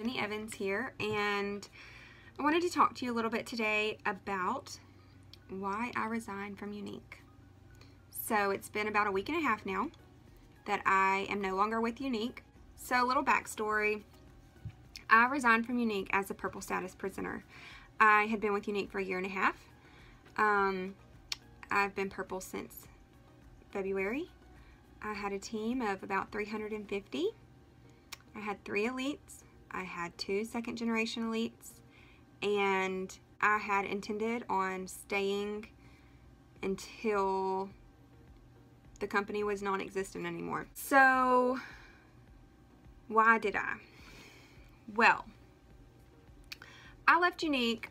Jenny Evans here, and I wanted to talk to you a little bit today about why I resigned from Younique. So it's been about a week and a half now that I am no longer with Younique. So a little backstory. I resigned from Younique as a purple status presenter. I had been with Younique for a year and a half. I've been purple since February. I had a team of about 350. I had 3 elites. I had 2 second generation elites, and I had intended on staying until the company was non-existent anymore. So why did I? Well, I left Younique.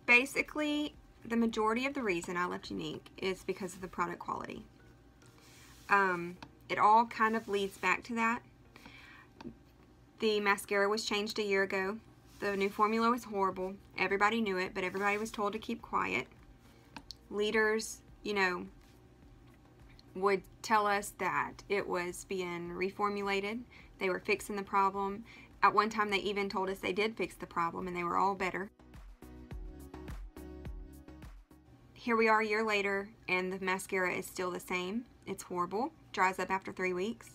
Basically, the majority of the reason I left Younique is because of the product quality. It all kind of leads back to that. The mascara was changed a year ago. The new formula was horrible. Everybody knew it, but everybody was told to keep quiet. Leaders, you know, would tell us that it was being reformulated. They were fixing the problem. At one time, they even told us they did fix the problem and they were all better. Here we are a year later, and the mascara is still the same. It's horrible. Dries up after 3 weeks.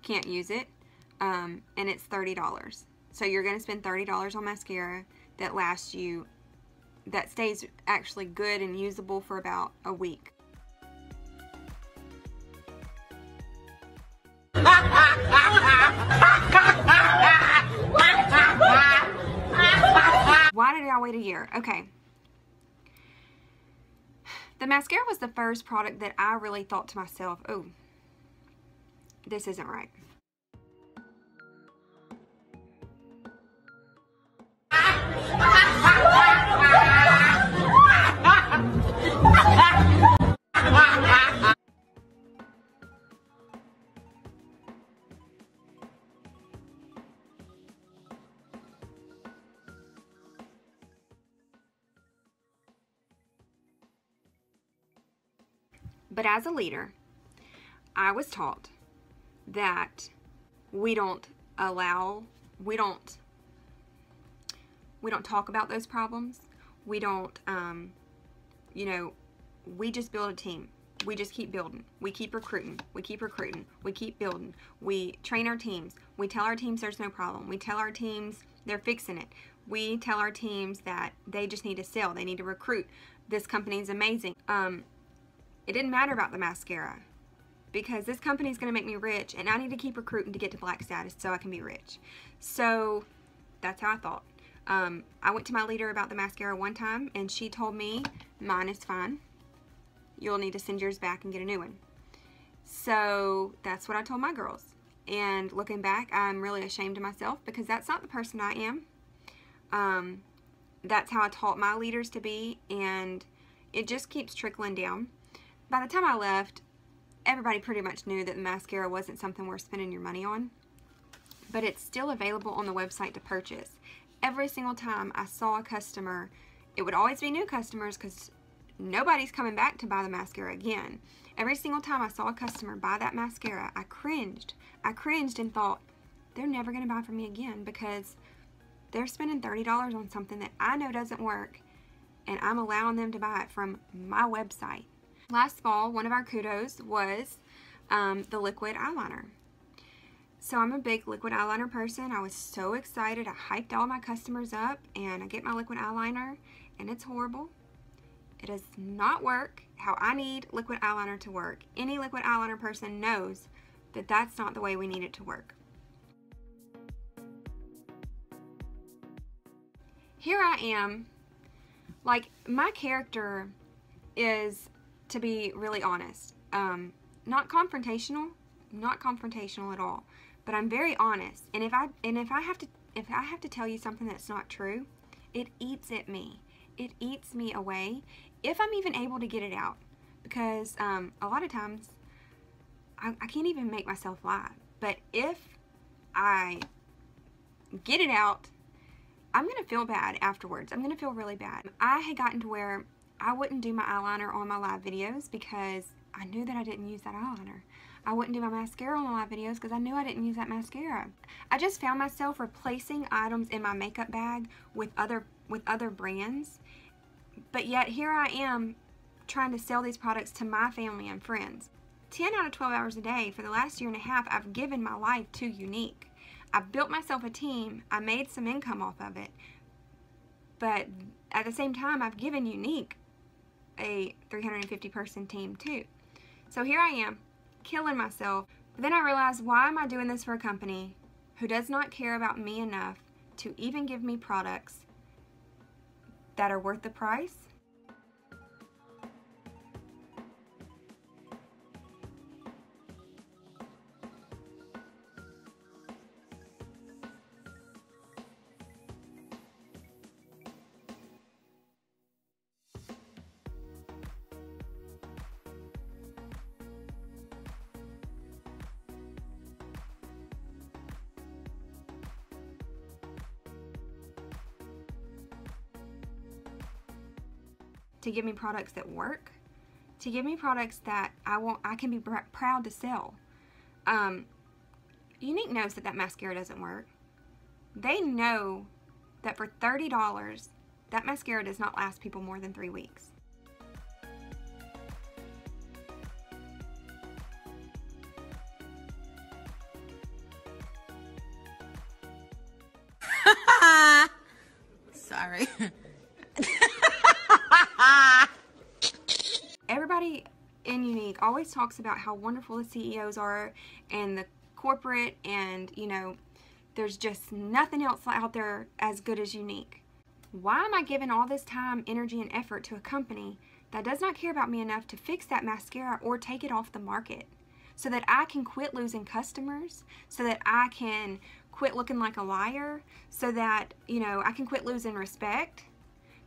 Can't use it. And it's $30. So you're going to spend $30 on mascara that lasts you, that stays actually good and usable for about a week. Why did I wait a year? Okay. The mascara was the first product that I really thought to myself, oh, this isn't right. But as a leader, I was taught that we don't talk about those problems. We don't, you know, we just build a team. We just keep building. We keep recruiting. We keep recruiting. We keep building. We train our teams. We tell our teams there's no problem. We tell our teams they're fixing it. We tell our teams that they just need to sell. They need to recruit. This company's amazing. It didn't matter about the mascara because this company's going to make me rich, and I need to keep recruiting to get to black status so I can be rich. So that's how I thought. I went to my leader about the mascara one time, and she told me, mine is fine. You'll need to send yours back and get a new one. So that's what I told my girls. And looking back, I'm really ashamed of myself because that's not the person I am. That's how I taught my leaders to be, and it just keeps trickling down. By the time I left, everybody pretty much knew that the mascara wasn't something worth spending your money on. But it's still available on the website to purchase. Every single time I saw a customer, it would always be new customers because nobody's coming back to buy the mascara again. Every single time I saw a customer buy that mascara, I cringed. I cringed and thought, they're never going to buy from me again because they're spending $30 on something that I know doesn't work, and I'm allowing them to buy it from my website. Last fall, one of our kudos was the liquid eyeliner. So I'm a big liquid eyeliner person. I was so excited. I hyped all my customers up, and I get my liquid eyeliner, and it's horrible. It does not work how I need liquid eyeliner to work. Any liquid eyeliner person knows that that's not the way we need it to work. Here I am, like, my character is to be really honest, not confrontational at all, but I'm very honest. And if I have to tell you something that's not true, it eats at me. It eats me away if I'm even able to get it out, because a lot of times I can't even make myself lie. But if I get it out, I'm gonna feel bad afterwards. I'm gonna feel really bad. I had gotten to where I wouldn't do my eyeliner on my live videos because I knew that I didn't use that eyeliner. I wouldn't do my mascara on my videos because I knew I didn't use that mascara. I just found myself replacing items in my makeup bag with other brands, but yet here I am trying to sell these products to my family and friends. 10 out of 12 hours a day for the last year and a half, I've given my life to Younique. I've built myself a team. I made some income off of it, but at the same time, I've given Younique a 350 person team too. So here I am, killing myself. But then I realized, why am I doing this for a company who does not care about me enough to even give me products that are worth the price? To give me products that work, to give me products that I can be proud to sell. Younique knows that mascara doesn't work. They know that for $30, that mascara does not last people more than 3 weeks. Sorry. Everybody in Younique always talks about how wonderful the CEOs are and the corporate, and you know, there's just nothing else out there as good as Younique. Why am I giving all this time, energy, and effort to a company that does not care about me enough to fix that mascara or take it off the market so that I can quit losing customers, so that I can quit looking like a liar, so that, you know, I can quit losing respect?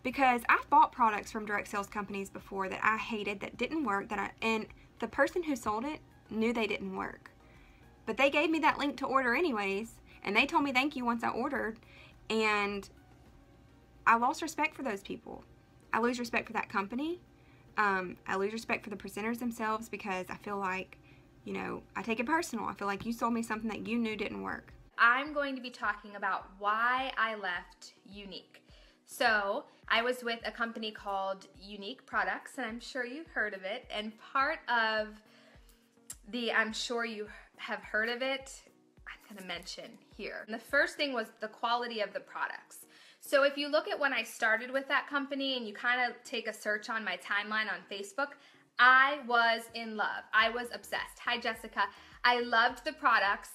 Because I've bought products from direct sales companies before that I hated, that didn't work, and the person who sold it knew they didn't work. But they gave me that link to order anyways, and they told me thank you once I ordered, and I lost respect for those people. I lose respect for that company. I lose respect for the presenters themselves because I feel like, you know, I take it personal. I feel like you sold me something that you knew didn't work. I'm going to be talking about why I left Younique. So I was with a company called Younique Products, and I'm sure you've heard of it. And part of the I'm sure you have heard of it, I'm going to mention here. And the first thing was the quality of the products. So if you look at when I started with that company and you kind of take a search on my timeline on Facebook, I was in love. I was obsessed. Hi, Jessica. I loved the products.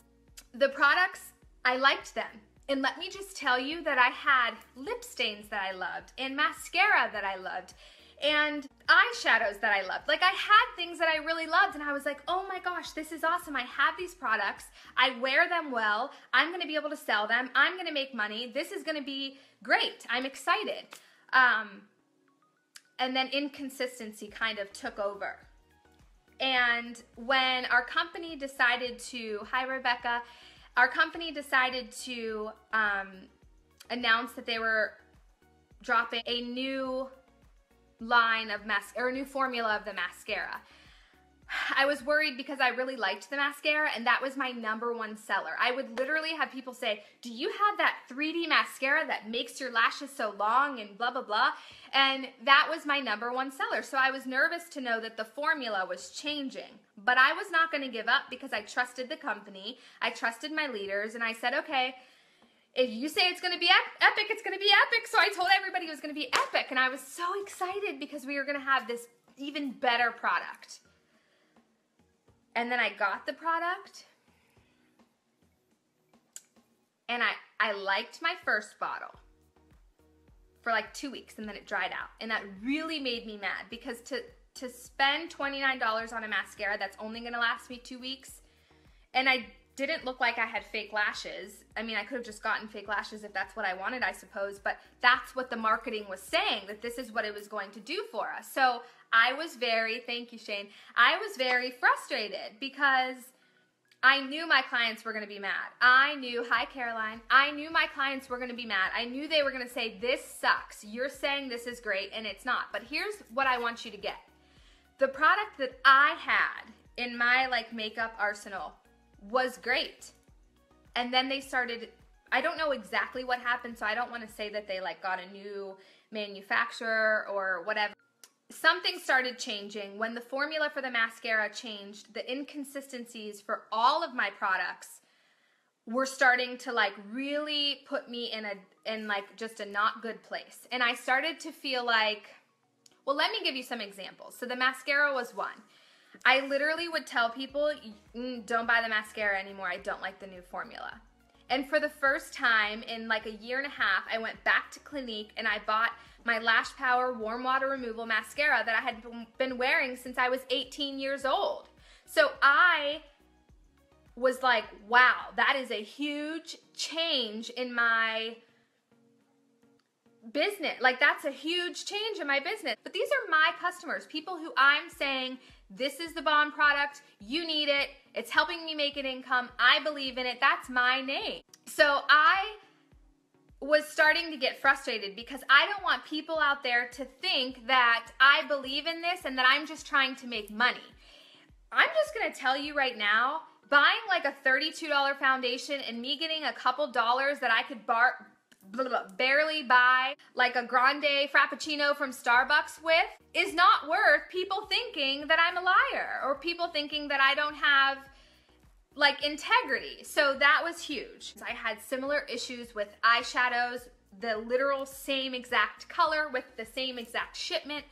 The products, I liked them. And let me just tell you that I had lip stains that I loved, and mascara that I loved, and eyeshadows that I loved. Like, I had things that I really loved, and I was like, oh my gosh, this is awesome. I have these products. I wear them well. I'm going to be able to sell them. I'm going to make money. This is going to be great. I'm excited. And then inconsistency kind of took over. And when our company decided to, hi Rebecca, our company decided to announce that they were dropping a new line of or a new formula of the mascara. I was worried because I really liked the mascara, and that was my #1 seller. I would literally have people say, do you have that 3D mascara that makes your lashes so long and blah, blah, blah? And that was my #1 seller. So I was nervous to know that the formula was changing. But I was not going to give up because I trusted the company. I trusted my leaders, and I said, okay, if you say it's going to be epic, it's going to be epic. So I told everybody it was going to be epic, and I was so excited because we were going to have this even better product. And then I got the product, and I liked my first bottle for like 2 weeks, and then it dried out. And that really made me mad because to spend $29 on a mascara that's only gonna last me 2 weeks, and I didn't look like I had fake lashes. I mean, I could have just gotten fake lashes if that's what I wanted, I suppose, but that's what the marketing was saying, that this is what it was going to do for us. So I was very, thank you, Shane, I was very frustrated because I knew my clients were going to be mad. I knew, hi Caroline, I knew my clients were going to be mad. I knew they were going to say, this sucks. You're saying this is great, and it's not. But here's what I want you to get. the product that I had in my like makeup arsenal was great. And then they started, I don't know exactly what happened, so I don't want to say that they like got a new manufacturer or whatever. Something started changing when the formula for the mascara changed. The inconsistencies for all of my products were starting to like really put me in like just a not good place. And I started to feel like, well, let me give you some examples. So the mascara was one. I literally would tell people, don't buy the mascara anymore. I don't like the new formula. And for the first time in like a year and a half, I went back to Clinique and I bought my Lash Power Warm Water Removal Mascara that I had been wearing since I was 18 years old. So I was like, wow, that is a huge change in my business. Like, that's a huge change in my business. But these are my customers, people who I'm saying, this is the bomb product, you need it, it's helping me make an income, I believe in it, that's my name. So I was starting to get frustrated because I don't want people out there to think that I believe in this and that I'm just trying to make money. I'm just gonna tell you right now, buying like a $32 foundation and me getting a couple dollars that I could barely buy like a grande frappuccino from Starbucks with is not worth people thinking that I'm a liar or people thinking that I don't have like integrity. So that was huge. I had similar issues with eyeshadows, the literal same exact color with the same exact shipment,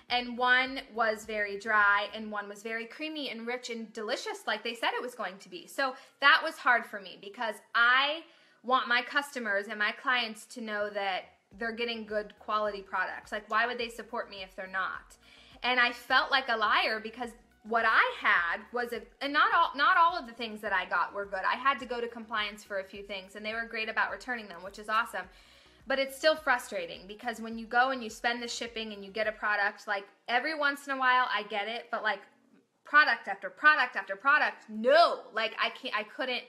and one was very dry and one was very creamy and rich and delicious like they said it was going to be. So that was hard for me because I want my customers and my clients to know that they're getting good quality products. Like, why would they support me if they're not? And I felt like a liar because what I had was, and not all of the things that I got were good. I had to go to compliance for a few things and they were great about returning them, which is awesome. But it's still frustrating because when you go and you spend the shipping and you get a product, like every once in a while I get it, but like product after product after product, no, like I couldn't.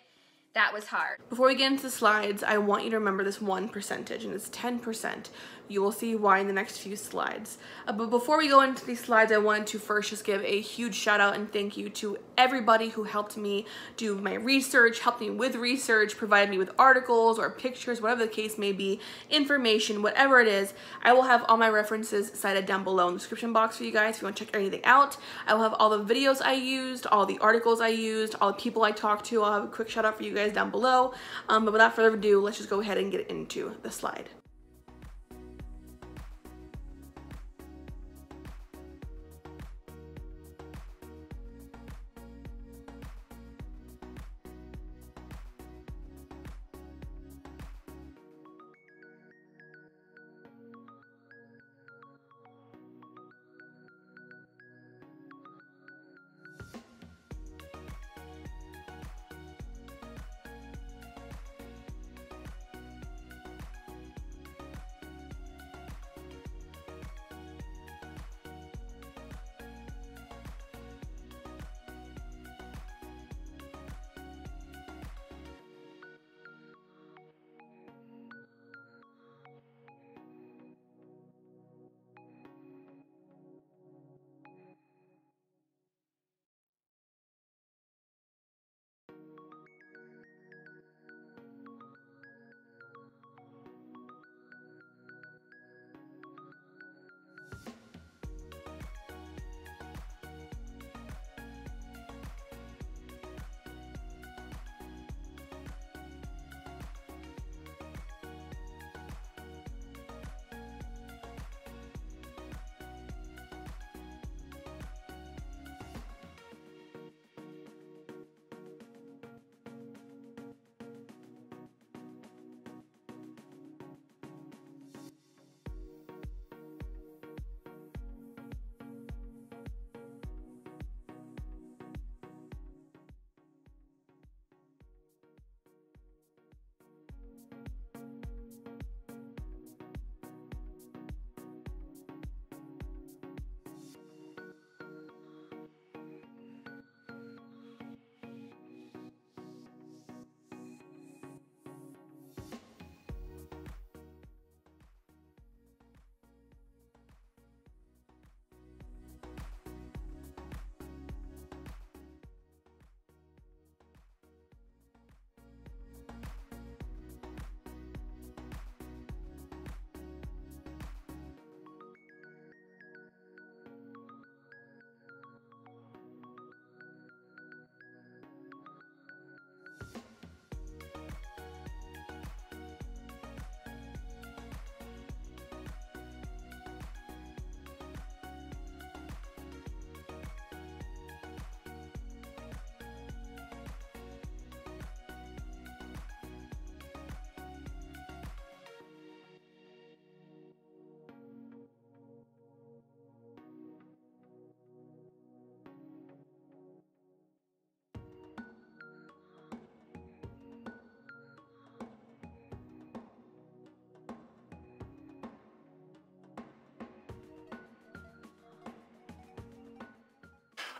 That was hard. Before we get into the slides, I want you to remember this one percentage, and it's 10%. You will see why in the next few slides. But before we go into these slides, I wanted to first just give a huge shout out and thank you to everybody who helped me do my research, helped me with research, provided me with articles or pictures, whatever the case may be, information, whatever it is. I will have all my references cited down below in the description box for you guys if you want to check anything out. I will have all the videos I used, all the articles I used, all the people I talked to. I'll have a quick shout out for you guys down below. But without further ado, let's just go ahead and get into the slide.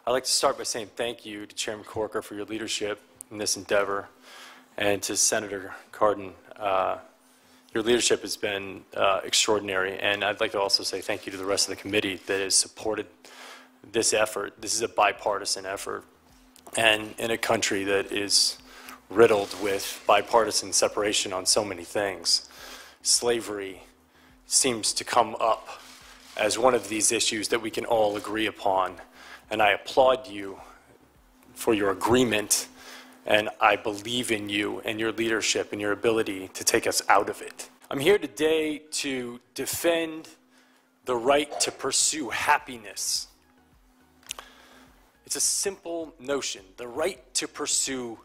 I'd like to start by saying thank you to Chairman Corker for your leadership in this endeavor, and to Senator Cardin. Your leadership has been extraordinary, and I'd like to also say thank you to the rest of the committee that has supported this effort. This is a bipartisan effort, and in a country that is riddled with bipartisan separation on so many things, slavery seems to come up as one of these issues that we can all agree upon. And I applaud you for your agreement, and I believe in you and your leadership and your ability to take us out of it. I'm here today to defend the right to pursue happiness. It's a simple notion, the right to pursue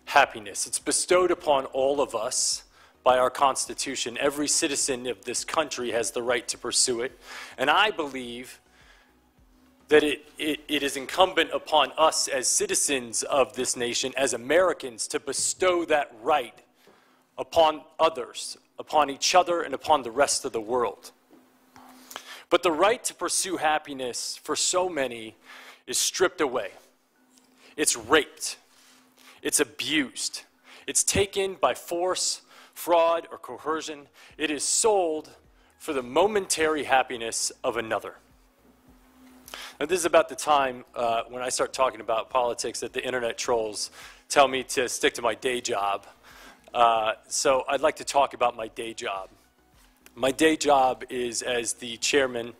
happiness. It's bestowed upon all of us by our Constitution. Every citizen of this country has the right to pursue it. And I believe that it is incumbent upon us as citizens of this nation, as Americans, to bestow that right upon others, upon each other, and upon the rest of the world. But the right to pursue happiness for so many is stripped away. It's raped. It's abused. It's taken by force, fraud, or coercion. It is sold for the momentary happiness of another. Now, this is about the time when I start talking about politics that the internet trolls tell me to stick to my day job. So I'd like to talk about my day job. My day job is as the chairman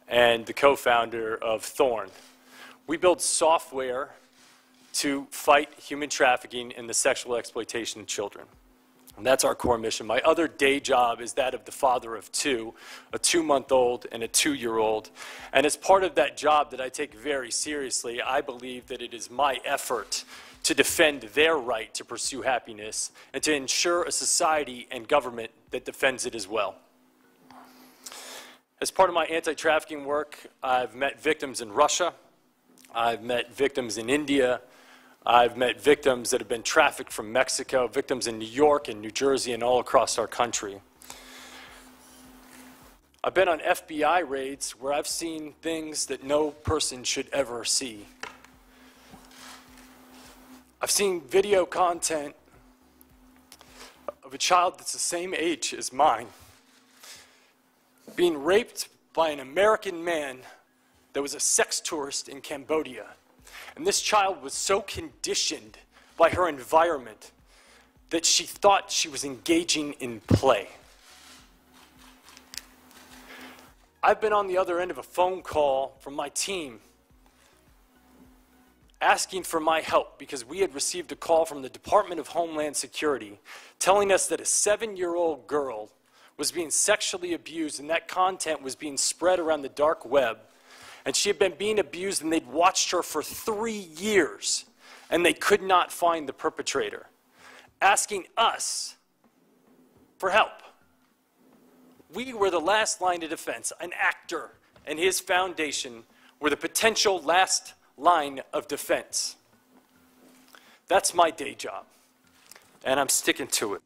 and the co-founder of Thorn. We build software to fight human trafficking and the sexual exploitation of children. And that's our core mission. My other day job is that of the father of two, a 2-month-old and a 2-year-old. And as part of that job that I take very seriously, I believe that it is my effort to defend their right to pursue happiness and to ensure a society and government that defends it as well. As part of my anti-trafficking work, I've met victims in Russia. I've met victims in India. I've met victims that have been trafficked from Mexico, victims in New York and New Jersey and all across our country. I've been on FBI raids where I've seen things that no person should ever see. I've seen video content of a child that's the same age as mine being raped by an American man that was a sex tourist in Cambodia. And this child was so conditioned by her environment that she thought she was engaging in play. I've been on the other end of a phone call from my team asking for my help because we had received a call from the Department of Homeland Security telling us that a 7-year-old girl was being sexually abused, and that content was being spread around the dark web. And she had been being abused, and they'd watched her for 3 years, and they could not find the perpetrator, asking us for help. We were the last line of defense. An actor and his foundation were the potential last line of defense. That's my day job, and I'm sticking to it.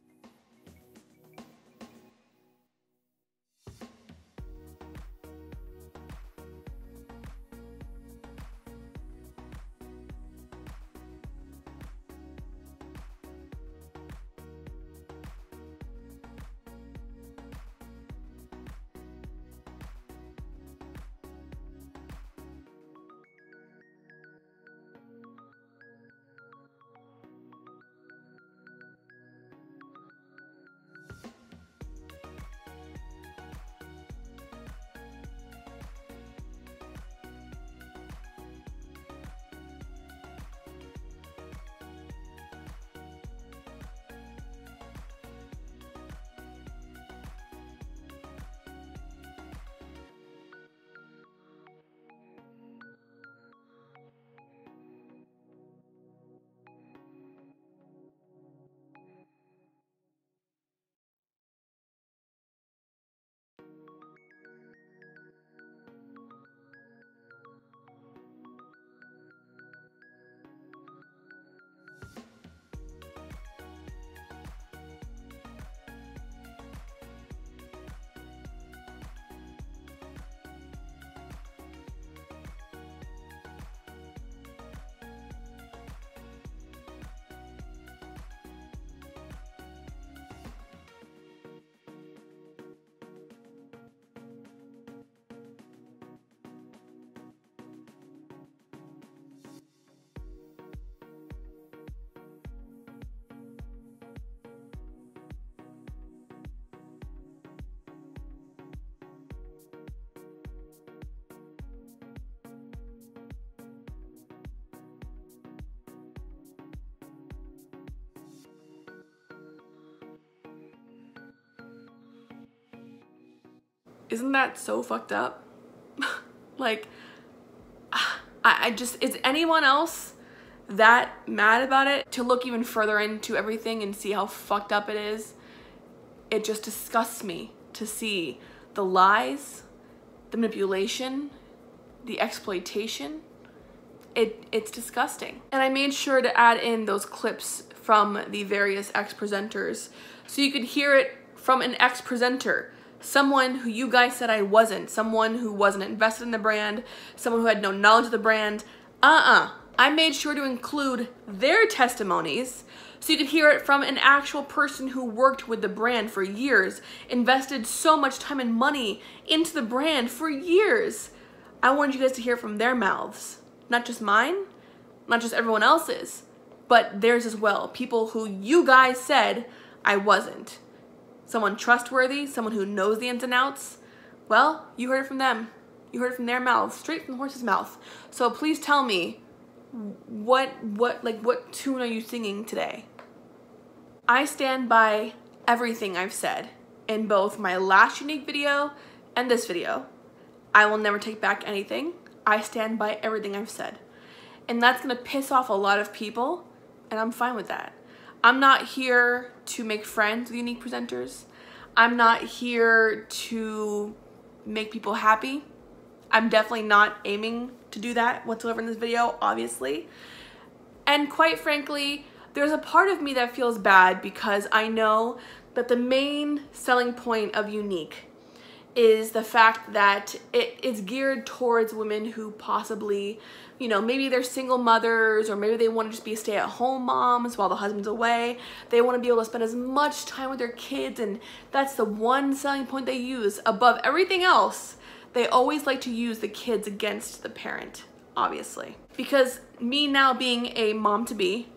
Isn't that so fucked up? Like, I just, is anyone else that mad about it? To look even further into everything and see how fucked up it is, it just disgusts me to see the lies, the manipulation, the exploitation. It's disgusting. And I made sure to add in those clips from the various ex-presenters so you could hear it from an ex-presenter. Someone who you guys said I wasn't, someone who wasn't invested in the brand, someone who had no knowledge of the brand. I made sure to include their testimonies so you could hear it from an actual person who worked with the brand for years, invested so much time and money into the brand for years. I wanted you guys to hear from their mouths. Not just mine, not just everyone else's, but theirs as well. People who you guys said I wasn't. Someone trustworthy, someone who knows the ins and outs. Well, you heard it from them. You heard it from their mouths, straight from the horse's mouth. So please tell me, what tune are you singing today? I stand by everything I've said in both my last Younique video and this video. I will never take back anything. I stand by everything I've said. And that's gonna piss off a lot of people, and I'm fine with that. I'm not here to make friends with Younique presenters. I'm not here to make people happy. I'm definitely not aiming to do that whatsoever in this video, obviously. And quite frankly, there's a part of me that feels bad because I know that the main selling point of Younique is the fact that it is geared towards women who possibly, you know, maybe they're single mothers, or maybe they want to just be stay-at-home moms while the husband's away. They want to be able to spend as much time with their kids, and that's the one selling point they use. Above everything else, they always like to use the kids against the parent, obviously. Because me now being a mom-to-be,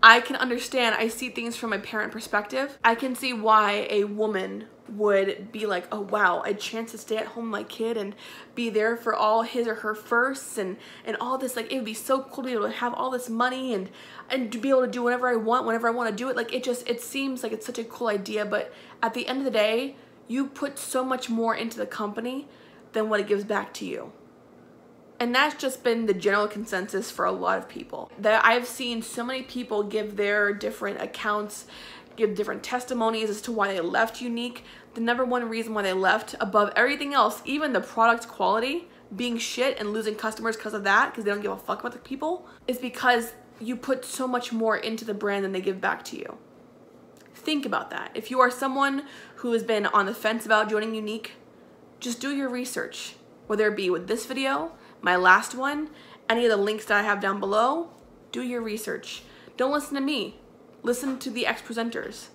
I can understand, I see things from a parent perspective. I can see why a woman would be like, oh wow, a chance to stay at home with my kid and be there for all his or her firsts and all this. Like, it would be so cool to be able to have all this money and to be able to do whatever I want whenever I want to do it. Like, it seems like it's such a cool idea, but at the end of the day, you put so much more into the company than what it gives back to you. And that's just been the general consensus for a lot of people. That I've seen so many people give their different accounts, give different testimonies as to why they left Younique. The number one reason why they left, above everything else, even the product quality being shit and losing customers because of that, because they don't give a fuck about the people, is because you put so much more into the brand than they give back to you. Think about that. If you are someone who has been on the fence about joining Younique, just do your research, whether it be with this video, my last one, any of the links that I have down below. Do your research. Don't listen to me. Listen to the ex-presenters.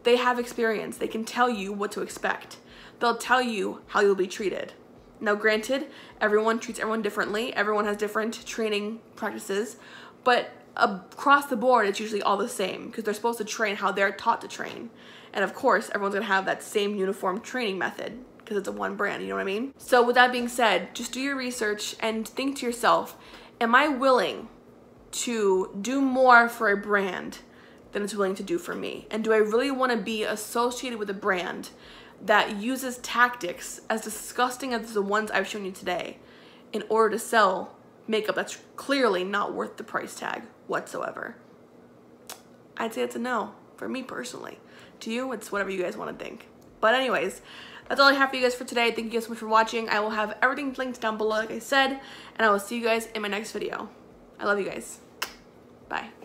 They have experience. They can tell you what to expect. They'll tell you how you'll be treated. Now granted, everyone treats everyone differently. Everyone has different training practices, but across the board, it's usually all the same because they're supposed to train how they're taught to train. And of course, everyone's gonna have that same uniform training method because it's a one brand, you know what I mean? So with that being said, just do your research and think to yourself, am I willing to do more for a brand than it's willing to do for me? And do I really want to be associated with a brand that uses tactics as disgusting as the ones I've shown you today in order to sell makeup that's clearly not worth the price tag whatsoever? I'd say it's a no for me personally. To you, it's whatever you guys want to think. But anyways, that's all I have for you guys for today. Thank you guys so much for watching. I will have everything linked down below, like I said, and I will see you guys in my next video. I love you guys. Bye.